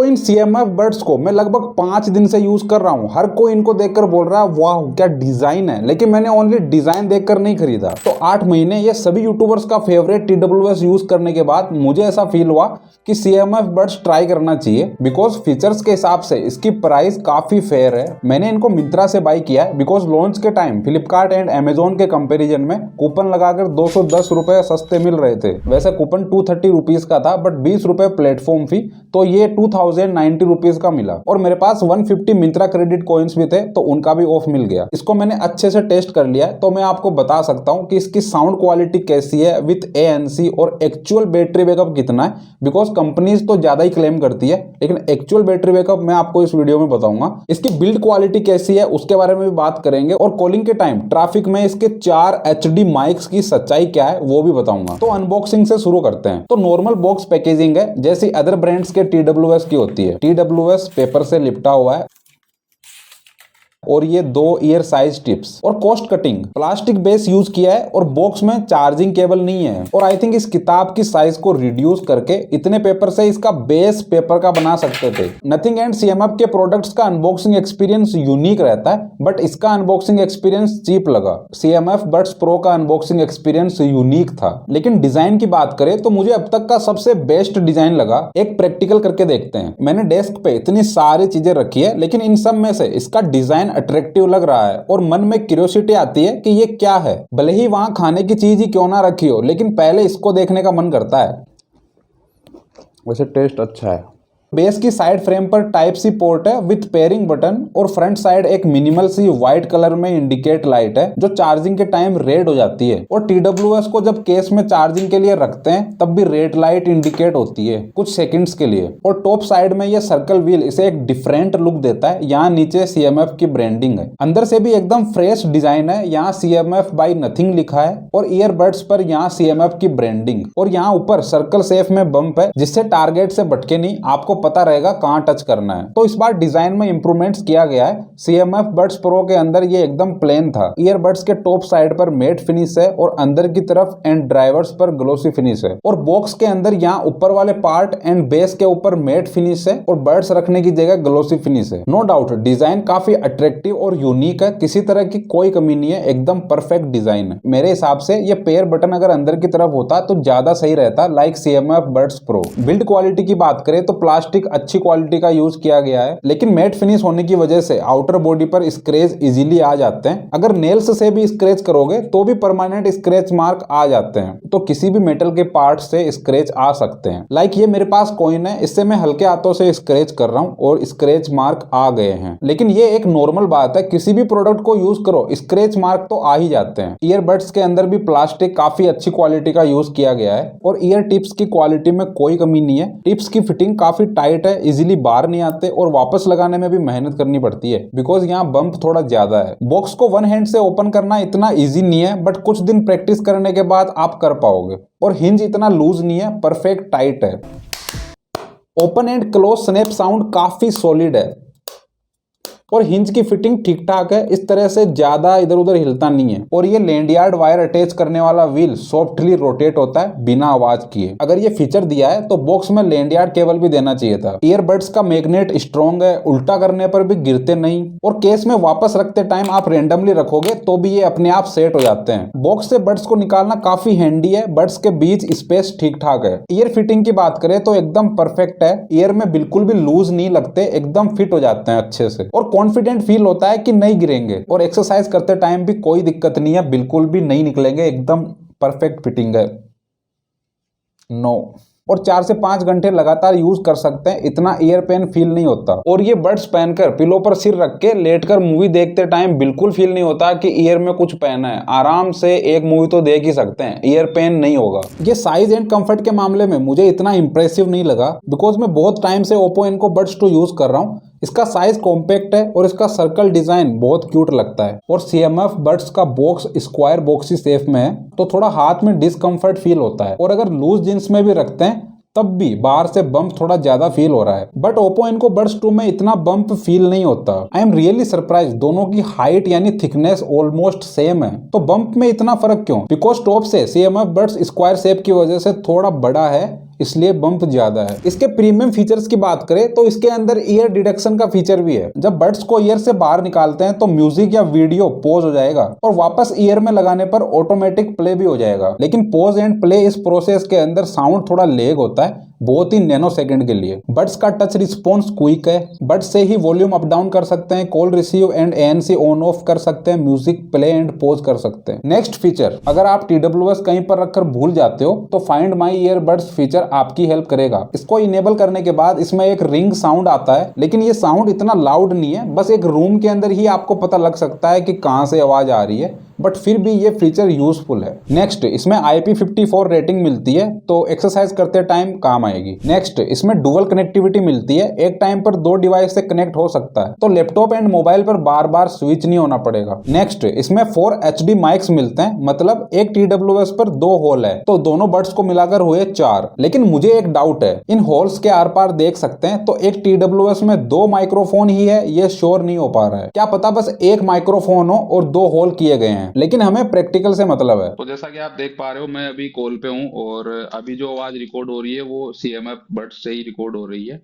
इन CMF buds को मैं लगभग 5 दिन से यूज कर रहा हूँ। हर कोई इनको देखकर बोल रहा है वाह क्या डिजाइन है, लेकिन मैंने ओनली डिजाइन देखकर नहीं खरीदा। तो 8 महीने ये सभी यूट्यूबर्स का फेवरेट TWS यूज करने के बाद मुझे ऐसा फील हुआ कि CMF बड्स ट्राई करना चाहिए, बिकॉज फीचर्स के हिसाब से इसकी प्राइस काफी फेयर है। मैंने इनको मिंत्रा से बाई किया है, बिकॉज लॉन्च के टाइम फ्लिपकार्ट एंड अमेजोन के कंपेरिजन में कूपन लगाकर 210 रुपए सस्ते मिल रहे थे। वैसे कूपन 230 रुपीज का था, बट 20 रुपए प्लेटफॉर्म फी, तो ये 2090 रुपीज का मिला। और मेरे पास 150 मिंत्रा क्रेडिट कॉइन्स भी थे, तो उनका भी ऑफ मिल गया। इसको मैंने अच्छे से टेस्ट कर लिया है, तो मैं आपको बता सकता हूँ कि इसकी साउंड क्वालिटी कैसी है विथ ANC और एक्चुअल बैटरी बैकअप कितना है, बिकॉज कंपनीज तो ज्यादा ही क्लेम करती है, लेकिन एक्चुअल बैटरी बैकअप मैं आपको इस वीडियो में बताऊंगा। इसकी बिल्ड क्वालिटी कैसी है उसके बारे में भी बात करेंगे, और कॉलिंग के टाइम ट्रैफिक में इसके 4 HD माइक्स की सच्चाई क्या है वो भी बताऊंगा। तो अनबॉक्सिंग से शुरू करते हैं। तो नॉर्मल बॉक्स पैकेजिंग है जैसी अदर ब्रांड्स के TWS की होती है। TWS पेपर से लिपटा हुआ है, और ये 2 ईयर साइज टिप्स। और cost cutting, plastic base use किया है, और बॉक्स में चार्जिंग केबल नहीं है। और आई थिंक इस किताब की साइज को रिड्यूस करके इतने पेपर से इसका बेस पेपर का बना सकते थे। नथिंग एंड CMF के प्रोडक्ट्स का अनबॉक्सिंग एक्सपीरियंस यूनिक रहता है, बट इसका अनबॉक्सिंग एक्सपीरियंस चीप लगा। CMF बड्स प्रो का अनबॉक्सिंग एक्सपीरियंस यूनिक था। लेकिन डिजाइन की बात करें तो मुझे अब तक का सबसे बेस्ट डिजाइन लगा। एक प्रैक्टिकल करके देखते हैं। मैंने डेस्क पे इतनी सारी चीजें रखी है, लेकिन इन सब में से इसका डिजाइन अट्रैक्टिव लग रहा है, और मन में क्यूरियोसिटी आती है कि ये क्या है। भले ही वहां खाने की चीज ही क्यों ना रखी हो, लेकिन पहले इसको देखने का मन करता है। वैसे टेस्ट अच्छा है। बेस की साइड फ्रेम पर टाइप C पोर्ट है विथ पेयरिंग बटन, और फ्रंट साइड एक मिनिमल सी व्हाइट कलर में इंडिकेट लाइट है जो चार्जिंग के टाइम रेड हो जाती है। और TWS को जब केस में चार्जिंग के लिए रखते हैं तब भी रेड लाइट इंडिकेट होती है कुछ सेकंड्स के लिए। और टॉप साइड में ये सर्कल व्हील इसे एक डिफरेंट लुक देता है। यहाँ नीचे CMF की ब्रांडिंग है। अंदर से भी एकदम फ्रेश डिजाइन है। यहाँ CMF बाय नथिंग लिखा है, और ईयरबड्स पर यहाँ CMF की ब्रांडिंग। और यहाँ ऊपर सर्कल सेफ में बम्प है, जिससे टारगेट से भटके नहीं, आपको पता रहेगा कहां टच करना है। तो इस बार डिजाइन में इंप्रूवमेंट्स किया गया है। CMF बड्स प्रो के अंदर ये एकदम प्लेन था। ईयरबड्स के टॉप साइड पर मैट फिनिश है, और अंदर की तरफ एंड ड्राइवर्स पर ग्लोसी फिनिश है। और बॉक्स के अंदर यहाँ ऊपर वाले पार्ट एंड बेस के ऊपर मैट फिनिश है, और बड्स रखने की जगह ग्लोसी फिनिश है। नो डाउट डिजाइन काफी अट्रैक्टिव और यूनिक है। किसी तरह की कोई कमी नहीं है, एकदम परफेक्ट डिजाइन है। मेरे हिसाब से ये पेयर बटन अगर अंदर की तरफ होता तो ज्यादा सही रहता, like CMF buds pro. Build quality की बात करें तो प्लास्टिक अच्छी क्वालिटी का यूज किया गया है, लेकिन मैट फिनिश होने की वजह से आउटर बॉडी पर स्क्रैच इजीली आ जाते हैं। अगर नेल्स से भी स्क्रैच करोगे तो भी परमानेंट स्क्रैच मार्क आ जाते हैं। तो किसी भी मेटल के पार्ट से स्क्रैच आ सकते हैं। लाइक ये मेरे पास कॉइन है, इससे मैं हल्के हाथों से स्क्रैच कर रहा हूँ और स्क्रैच मार्क आ गए हैं। लेकिन ये एक नॉर्मल बात है, किसी भी प्रोडक्ट को यूज करो स्क्रैच मार्क तो आ ही जाते हैं। ईयरबड्स के अंदर भी प्लास्टिक काफी अच्छी क्वालिटी का यूज किया गया है, और ईयर टिप्स की क्वालिटी में कोई कमी नहीं है। टिप्स की फिटिंग काफी टाइट है, इजीली बाहर नहीं आते, और वापस लगाने में भी मेहनत करनी पड़ती है, बिकॉज यहाँ बम्प थोड़ा ज्यादा है। बॉक्स को वन हैंड से ओपन करना इतना इजी नहीं है, बट कुछ दिन प्रैक्टिस करने के बाद आप कर पाओगे। और हिंज इतना लूज नहीं है, परफेक्ट टाइट है। Open and close snap sound काफी सॉलिड है, और हिंज की फिटिंग ठीक ठाक है। इस तरह से ज्यादा इधर उधर हिलता नहीं है। और ये लैंडयार्ड वायर अटैच करने वाला व्हील सॉफ्टली रोटेट होता है बिना आवाज किए। अगर ये फीचर दिया है तो बॉक्स में लैंडयार्ड केबल भी देना चाहिए था। ईयरबड्स का मैग्नेट स्ट्रॉन्ग है, उल्टा करने पर भी गिरते नहीं, और केस में वापस रखते टाइम आप रेंडमली रखोगे तो भी ये अपने आप सेट हो जाते हैं। बॉक्स से बड्स को निकालना काफी हैंडी है। बड्स के बीच स्पेस ठीक ठाक है। ईयर फिटिंग की बात करें तो एकदम परफेक्ट है। ईयर में बिल्कुल भी लूज नहीं लगते, एकदम फिट हो जाते हैं अच्छे से। और कॉन्फिडेंट फील होता है कि नहीं गिरेंगे, और एक्सरसाइज करते टाइम भी कोई दिक्कत नहीं है, बिल्कुल भी नहीं निकलेंगे, एकदम परफेक्ट फिटिंग है। नो। और 4 से 5 घंटे लगातार यूज कर सकते हैं, इतना ईयर पेन फील नहीं होता। और ये बड्स पहनकर पिलो पर सिर रख के लेटकर मूवी देखते टाइम बिल्कुल फील नहीं होता कि ईयर में कुछ पहना है। आराम से एक मूवी तो देख ही सकते हैं, ईयर पेन नहीं होगा। ये साइज एंड कंफर्ट के मामले में मुझे इतना इंप्रेसिव नहीं लगा, बिकॉज मैं बहुत टाइम से ओप्पो इनको बड्स 2 यूज कर रहा हूँ। इसका साइज कॉम्पैक्ट है, और इसका सर्कल डिजाइन बहुत क्यूट लगता है। और CMF बड्स का बॉक्स स्क्वायर बॉक्सी शेप में है, तो थोड़ा हाथ में डिस्कम्फर्ट फील होता है। और अगर लूज जींस में भी रखते हैं तब भी बाहर से बम्प थोड़ा ज्यादा फील हो रहा है। बट ओप्पो इनको बड्स 2 में इतना बम्प फील नहीं होता। आई एम रियली सरप्राइज, दोनों की हाइट यानी थिकनेस ऑलमोस्ट सेम है, तो बम्प में इतना फर्क क्यों? बिकॉज टॉप से CMF बड्स स्क्वायर शेप की वजह से थोड़ा बड़ा है, इसलिए बम्प ज्यादा है। इसके प्रीमियम फीचर्स की बात करें तो इसके अंदर ईयर डिडक्शन का फीचर भी है। जब बड्स को ईयर से बाहर निकालते हैं तो म्यूजिक या वीडियो पॉज हो जाएगा और वापस ईयर में लगाने पर ऑटोमेटिक प्ले भी हो जाएगा। लेकिन पॉज एंड प्ले इस प्रोसेस के अंदर साउंड थोड़ा लेग होता है, बहुत ही नैनो सेकंड के लिए। बड्स का टच रिस्पॉन्स क्विक है, बड्स से ही वॉल्यूम अप डाउन कर सकते हैं, call receive and ANC on off कर सकते हैं, म्यूजिक प्ले एंड पॉज कर सकते हैं। नेक्स्ट फीचर, अगर आप TWS कहीं पर रखकर भूल जाते हो तो फाइंड माई ईयरबड्स फीचर आपकी हेल्प करेगा। इसको इनेबल करने के बाद इसमें एक रिंग साउंड आता है, लेकिन ये साउंड इतना लाउड नहीं है, बस एक रूम के अंदर ही आपको पता लग सकता है कि कहां से आवाज आ रही है, बट फिर भी ये फीचर यूजफुल है। नेक्स्ट, इसमें IP54 रेटिंग मिलती है तो एक्सरसाइज करते टाइम काम आएगी। नेक्स्ट, इसमें डुअल कनेक्टिविटी मिलती है, एक टाइम पर 2 डिवाइस से कनेक्ट हो सकता है, तो लैपटॉप एंड मोबाइल पर बार बार स्विच नहीं होना पड़ेगा। नेक्स्ट, इसमें 4 HD माइक्स मिलते हैं, मतलब एक TWS पर 2 होल है, तो दोनों बड्स को मिलाकर हुए 4। लेकिन मुझे एक डाउट है, इन होल्स के आर पार देख सकते हैं तो एक TWS में 2 माइक्रोफोन ही है, ये श्योर नहीं हो पा रहा है। क्या पता बस एक माइक्रोफोन हो और 2 होल किए गए हैं, लेकिन हमें प्रैक्टिकल से मतलब है। तो जैसा कि आप देख पा रहे हो, मैं अभी कॉल पे हूँ और अभी जो आवाज रिकॉर्ड हो रही है वो CMF बड्स से ही रिकॉर्ड हो रही है।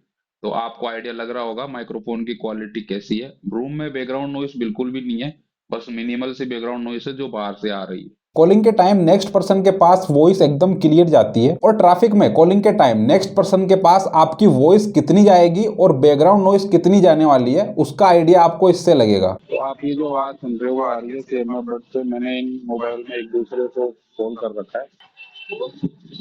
तो आपको आइडिया लग रहा होगा माइक्रोफोन की क्वालिटी कैसी है। रूम में बैकग्राउंड नॉइस बिल्कुल भी नहीं है, बस मिनिमल से बैकग्राउंड नॉइस है जो बाहर से आ रही है। कॉलिंग के टाइम नेक्स्ट पर्सन के पास वॉइस एकदम क्लियर जाती है, और ट्रैफिक में कॉलिंग के टाइम नेक्स्ट पर्सन के पास आपकी वॉइस कितनी जाएगी और बैकग्राउंड नॉइस कितनी जाने वाली है, उसका आइडिया आपको इससे लगेगा। तो आप ये जो आवाज सुन रहे हो आ रही है CMF बड्स से। मैंने इन मोबाइल में एक दूसरे से कॉल कर रखा है।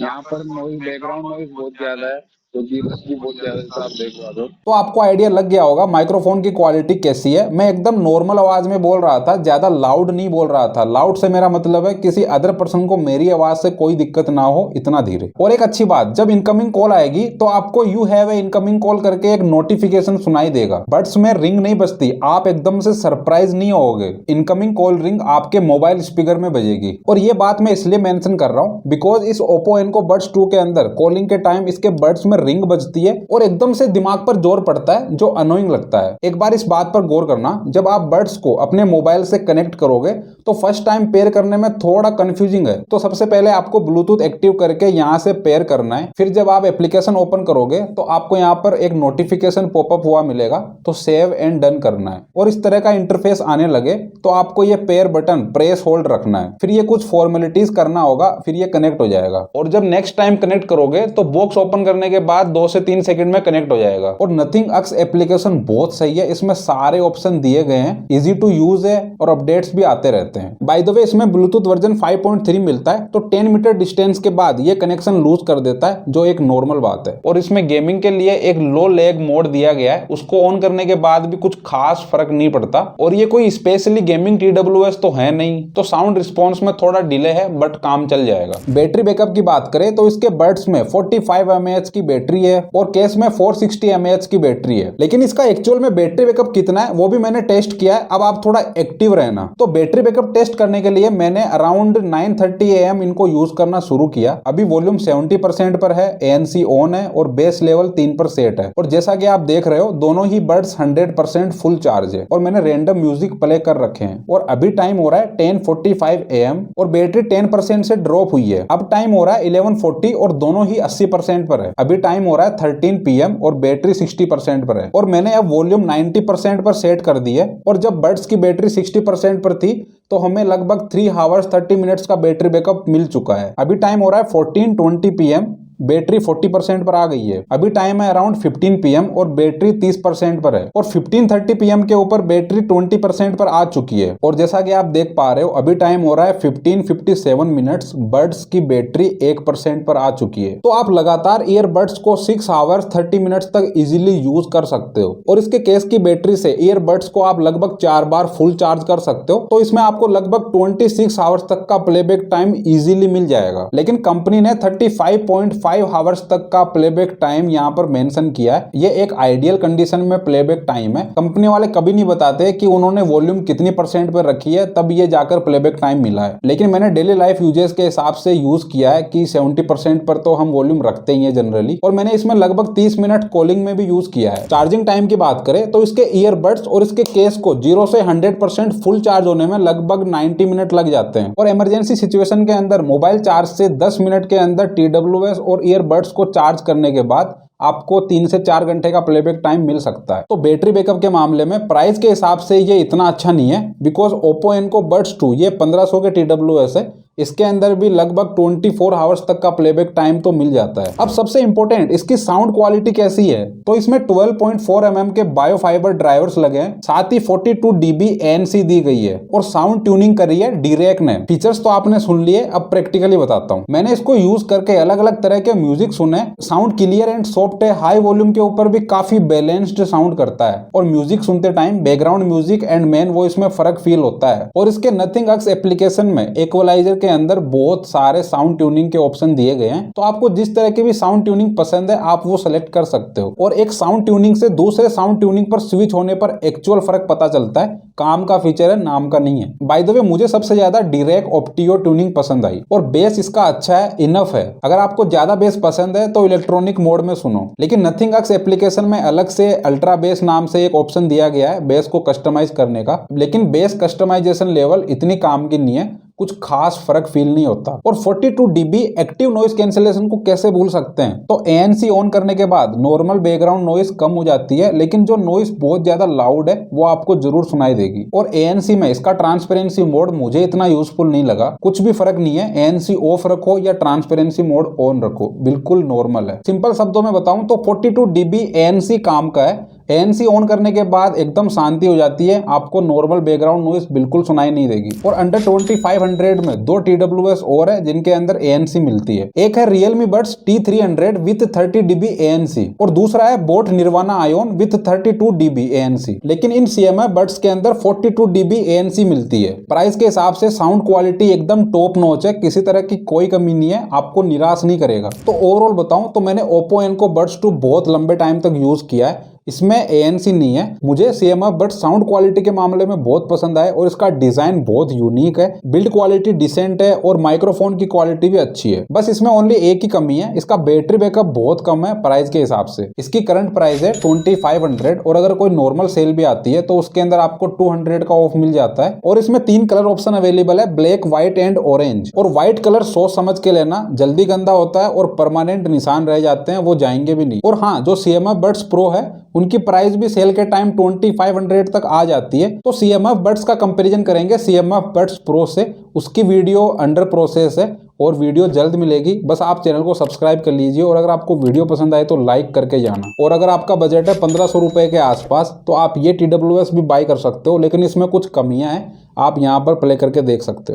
यहाँ पर नॉइस, बैकग्राउंड नॉइस बहुत ज्यादा है, क्योंकि रस भी बहुत ज्यादा है, आप देख पा रहे हो। तो आपको आइडिया लग गया होगा माइक्रोफोन की क्वालिटी कैसी है। मैं एकदम नॉर्मल आवाज में बोल रहा था, ज्यादा लाउड नहीं बोल रहा था। लाउड से मेरा मतलब है किसी अदर पर्सन को मेरी आवाज से कोई दिक्कत ना हो, इतना धीरे। और एक अच्छी बात, जब इनकमिंग कॉल आएगी तो आपको you have a incoming call करके एक नोटिफिकेशन सुनाई देगा। बड्स में रिंग नहीं बजती, आप एकदम से सरप्राइज नहीं होगे। इनकमिंग कॉल रिंग आपके मोबाइल स्पीकर में बजेगी। और ये बात मैं इसलिए मेंशन कर रहा हूँ बिकॉज इस Oppo Enco Buds 2 के अंदर कॉलिंग के टाइम इसके बड्स में रिंग बजती है और एकदम से दिमाग पर जोर पड़ता है, जो अनोइंग लगता है। एक बार इस बात पर गौर करना, जब आप बड्स को अपने मोबाइल से कनेक्ट करोगे तो फर्स्ट टाइम पेयर करने में थोड़ा कंफ्यूजिंग है। तो सबसे पहले आपको ब्लूटूथ एक्टिव करके यहाँ से पेयर करना है। फिर जब आप एप्लीकेशन ओपन करोगे तो आपको यहाँ पर एक नोटिफिकेशन पॉपअप हुआ मिलेगा, तो सेव एंड डन करना है। और इस तरह का इंटरफेस आने लगे तो आपको ये पेयर बटन प्रेस होल्ड रखना है। फिर ये कुछ फॉर्मेलिटीज करना होगा, फिर ये कनेक्ट हो जाएगा। और जब नेक्स्ट टाइम कनेक्ट करोगे तो बॉक्स ओपन करने के बाद 2 से 3 सेकंड में कनेक्ट हो जाएगा। और नथिंग एक्स एप्लीकेशन बहुत सही है, इसमें सारे ऑप्शन दिए गए हैं, इजी टू यूज है और अपडेट्स भी आते रहते हैं। बाय द वे, इसमें ब्लूटूथ वर्जन 5.3 मिलता है, तो 10 मीटर डिस्टेंस के बाद ये कनेक्शन लूज कर देता है, जो एक नॉर्मल बात है। और इसमें गेमिंग के लिए एक लो लैग मोड दिया गया है, उसको ऑन करने के बाद भी कुछ खास फर्क नहीं पड़ता। और ये कोई स्पेशली गेमिंग TWS तो है नहीं, तो साउंड रिस्पॉन्स में थोड़ा डिले है, बट काम चल जाएगा। बैटरी बैकअप की बात करें तो इसके बड्स में 45 mAh की बैटरी है और केस में 460 mAh की बैटरी है। लेकिन इसका एक्चुअल में बैटरी बैकअप कितना है वो भी मैंने टेस्ट किया है। अब आप थोड़ा एक्टिव रहना। तो बैटरी बैकअप टेस्ट करने के लिए मैंने अराउंड 9:30 AM इनको यूज करना शुरू किया। अभी वॉल्यूम 70% पर है, ANC ऑन है और बेस लेवल 3 पर सेट है। और जैसा कि आप देख रहे हो, दोनों ही बड्स 100% फुल चार्ज है और मैंने रैंडम म्यूजिक प्ले कर रखे हैं। और अभी टाइम हो रहा है 10:45 AM और बैटरी 10% से ड्रॉप हुई है। अब टाइम हो रहा है 11:40 और दोनों ही 80% पर है। अभी टाइम हो रहा है 13 PM और बैटरी 60% पर है। और मैंने अब वॉल्यूम 90% पर सेट कर दी है। और जब बड्स की बैटरी 60% पर थी तो हमें लगभग 3 आवर्स 30 मिनट्स का बैटरी बैकअप मिल चुका है। अभी टाइम हो रहा है 14:20 PM, बैटरी 40% पर आ गई है। अभी टाइम है अराउंड 15 PM और बैटरी 30% पर है। और 15:30 PM के ऊपर बैटरी 20% पर आ चुकी है। और जैसा कि आप देख पा रहे हो, अभी टाइम हो रहा है 15:57 मिनट्स, बड्स की बैटरी 1% पर आ चुकी है। तो आप लगातार ईयरबड्स को 6 आवर्स 30 मिनट्स तक इजीली यूज कर सकते हो। और इसके केस की बैटरी से ईयरबड्स को आप लगभग 4 बार फुल चार्ज कर सकते हो। तो इसमें आपको लगभग 26 आवर्स तक का प्लेबैक टाइम इजीली मिल जाएगा। लेकिन कंपनी ने 35.5 आवर्स तक का प्लेबैक टाइम यहाँ पर मेंशन किया है। ये एक आइडियल कंडीशन में प्लेबैक टाइम है। कंपनी वाले कभी नहीं बताते कि उन्होंने वॉल्यूम कितनी % पर रखी है तब ये जाकर प्लेबैक टाइम मिला है। लेकिन मैंने डेली लाइफ यूजेस के हिसाब से यूज किया है कि 70% पर तो हम वॉल्यूम रखते ही है जनरली। और मैंने इसमें लगभग 30 मिनट कॉलिंग में भी यूज किया है। चार्जिंग टाइम की बात करें तो इसके ईयरबड्स और इसके केस को 0 से 100% फुल चार्ज होने में लगभग 90 मिनट लग जाते हैं। और इमरजेंसी सिचुएशन के अंदर मोबाइल चार्ज से 10 मिनट के अंदर TWS और ईयरबड्स को चार्ज करने के बाद आपको 3 से 4 घंटे का प्लेबैक टाइम मिल सकता है। तो बैटरी बैकअप के मामले में प्राइस के हिसाब से ये इतना अच्छा नहीं है, बिकॉज Oppo Enco Buds 2 ये 1500 के TWS है, इसके अंदर भी लगभग 24 आवर्स तक का प्लेबैक टाइम तो मिल जाता है। अब सबसे इंपॉर्टेंट, इसकी साउंड क्वालिटी कैसी है? तो इसमें 12.4 mm के बायोफाइबर ड्राइवर्स लगे हैं, साथ ही 42 dB ANC दी गई है और साउंड ट्यूनिंग करी है Dirac ने। फीचर्स तो आपने सुन लिए, अब प्रैक्टिकली बताता हूँ। मैंने इसको यूज करके अलग अलग तरह के म्यूजिक सुने, साउंड क्लियर एंड सॉफ्ट है, हाई वॉल्यूम के ऊपर भी काफी बैलेंस्ड साउंड करता है और म्यूजिक सुनते time background music and main voice में फर्क फील होता है। और इसके नथिंग एक्स एप्लीकेशन में इक्वलाइजर के अंदर बहुत सारे साउंड ट्यूनिंग के ऑप्शन दिए गए हैं, तो आपको जिस तरह की भी साउंड ट्यूनिंग पसंद है आप वो सेलेक्ट कर सकते हो। और एक साउंड ट्यूनिंग से दूसरे साउंड ट्यूनिंग पर स्विच होने पर एक्चुअल फर्क पता चलता है, काम का फीचर है, नाम का नहीं है। बाय द वे मुझे सबसे ज्यादा Dirac Optio ट्यूनिंग पसंद आई और बेस इसका अच्छा है, इनफ है। अगर आपको ज्यादा बेस पसंद है तो इलेक्ट्रॉनिक मोड में सुनो, लेकिन नथिंग एक्स एप्लीकेशन में अलग से अल्ट्रा बेस नाम से एक ऑप्शन दिया गया है बेस को कस्टमाइज करने का, लेकिन बेस कस्टमाइजेशन लेवल इतनी काम की नहीं है, कुछ खास फर्क फील नहीं होता। और 42 dB एक्टिव नॉइस कैंसिलेशन को कैसे भूल सकते हैं? तो ANC ऑन करने के बाद नॉर्मल बैकग्राउंड नॉइस कम हो जाती है, लेकिन जो नॉइस बहुत ज्यादा लाउड है वो आपको जरूर सुनाई देगी। और ANC में इसका ट्रांसपेरेंसी मोड मुझे इतना यूजफुल नहीं लगा, कुछ भी फर्क नहीं है, ANC ऑफ रखो या ट्रांसपेरेंसी मोड ऑन रखो, बिल्कुल नॉर्मल है। सिंपल शब्दों में बताऊं तो 42 dB ANC काम का है। ANC ऑन करने के बाद एकदम शांति हो जाती है, आपको नॉर्मल बैकग्राउंड नॉइस बिल्कुल सुनाई नहीं देगी। और अंडर 2500 में 2 TWS और है जिनके अंदर ANC मिलती है। एक है Realme Buds T300 with 30 dB ANC और दूसरा है Boat Nirvana Ion with 32 dB ANC। लेकिन इन CMI बड्स के अंदर 42 dB ANC मिलती है। प्राइस के हिसाब से साउंड क्वालिटी एकदम टॉप नॉच है, किसी तरह की कोई कमी नहीं है, आपको निराश नहीं करेगा। तो ओवरऑल बताऊं तो मैंने Oppo Enco Buds 2 बहुत लंबे टाइम तक यूज किया है, इसमें ANC नहीं है। मुझे CMI बट साउंड क्वालिटी के मामले में बहुत पसंद आए और इसका डिजाइन बहुत यूनिक है, बिल्ड क्वालिटी डिसेंट है और माइक्रोफोन की क्वालिटी भी अच्छी है। बस इसमें ओनली एक ही कमी है, इसका बैटरी बैकअप बहुत कम है प्राइस के हिसाब से। इसकी करंट प्राइस है 2500 और अगर कोई नॉर्मल सेल भी आती है तो उसके अंदर आपको 200 का ऑफ मिल जाता है। और इसमें 3 कलर ऑप्शन अवेलेबल है, ब्लैक, व्हाइट एंड ऑरेंज। और व्हाइट कलर सोच समझ के लेना, जल्दी गंदा होता है और परमानेंट निशान रह जाते हैं, वो जाएंगे भी नहीं। और हाँ, जो CMI बड्स प्रो है उनकी प्राइस भी सेल के टाइम 2500 तक आ जाती है। तो CMI बड्स का कंपैरिजन करेंगे CMI बड्स प्रो से, उसकी वीडियो अंडर प्रोसेस है और वीडियो जल्द मिलेगी। बस आप चैनल को सब्सक्राइब कर लीजिए और अगर आपको वीडियो पसंद आए तो लाइक करके जाना। और अगर आपका बजट है 1500 रुपए के आसपास तो आप ये TWS भी बाय कर सकते हो, लेकिन इसमें कुछ कमियां हैं, आप यहाँ पर प्ले करके देख सकते हो।